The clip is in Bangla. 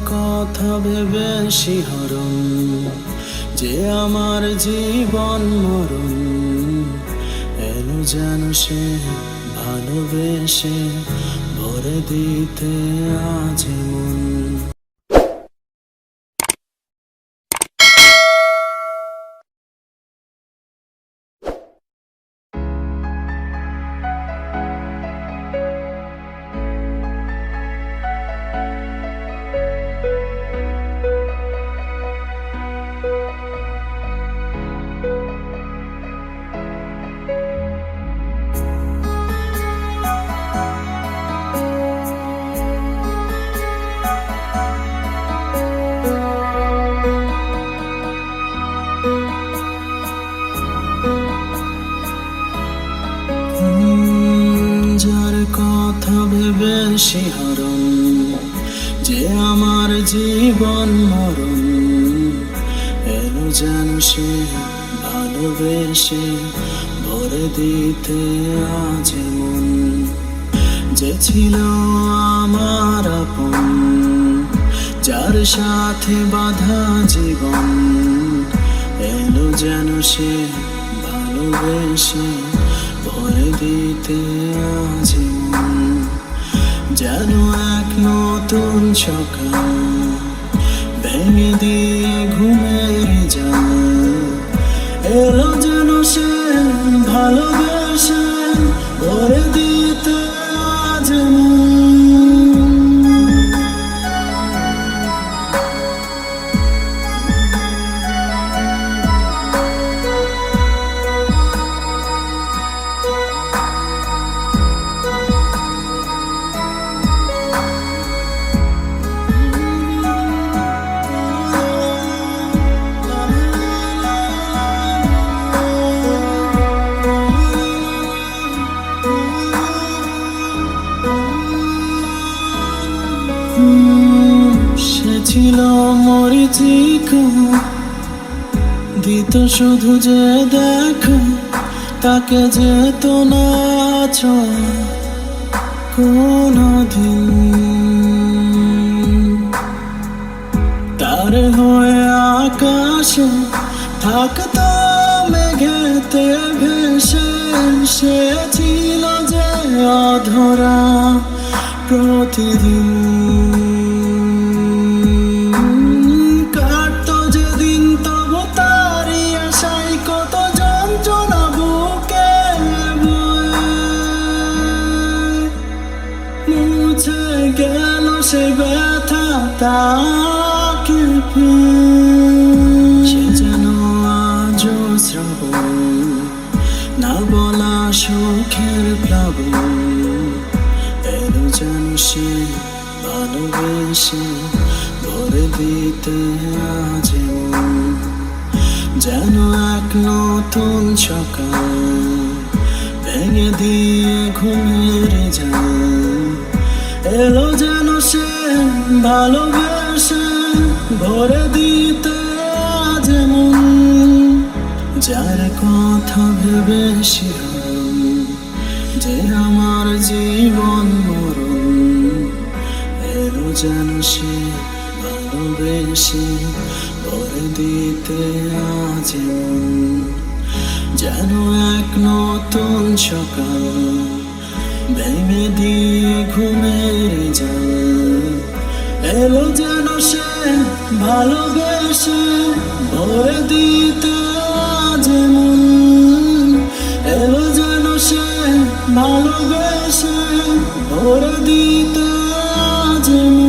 কথা ভেবে শিহরণ, যে আমার জীবন মরণ, এলো যেন সে ভালোবেসে ভরে দিতে আজ মন। যার কথা ভেবে শিহরণ, যে আমার জীবন মরণ, এলো যেন সে ভালোবেসে ভরে দিতে আজ মন। যে ছিল আমার আপন, যার সাথে বাঁধা জীবন, এলো যেন সে ভালোবেসে ভরে দিতে আজ মন। যেন এক নতুন সকাল ভেঙে দিয়ে ঘুমের জাল, এলো যেন সে ভালোবেসে ভরে দিতে আজ মন। সে ছিল মরিচিকা, দিত শুধু যে দেখা, তাকে যেত না কোনদিন। তার হয়ে আকাশে থাকতো মেঘেতে ভেসে, সে ছিল যে অধরা প্রতিদিন। কাটতো যেদিন তবু তারই আশায় কত যন্ত্রণা বুকে বয়ে, মুছে গেল সে ব্যথা তাকে সে যেন আজও শ্রাবণ, না বলা সুখের প্লাবন, এলো যেন সে ভালোবেসে ভরে দিতে আজ মন। যেন এক নতুন সকাল ভেঙে দিয়ে ঘুমের জাল, এলো যেন সে ভালোবেসে ভরে দিতে আজ মন। যার কথা ভেবে শিহরণ, যে আমার জীবন মরণ, এলো যেন সে ভালোবেসে ভরে দিতে আজ মন। যেন এক নতুন সকাল ভেঙে দিয়ে ঘুমের জাল, এলো যেন সে ভালোবেসে ভরে দিতে আজ মন। এলো যেন সে ভালোবেসে ভরে দিতে আজ মন।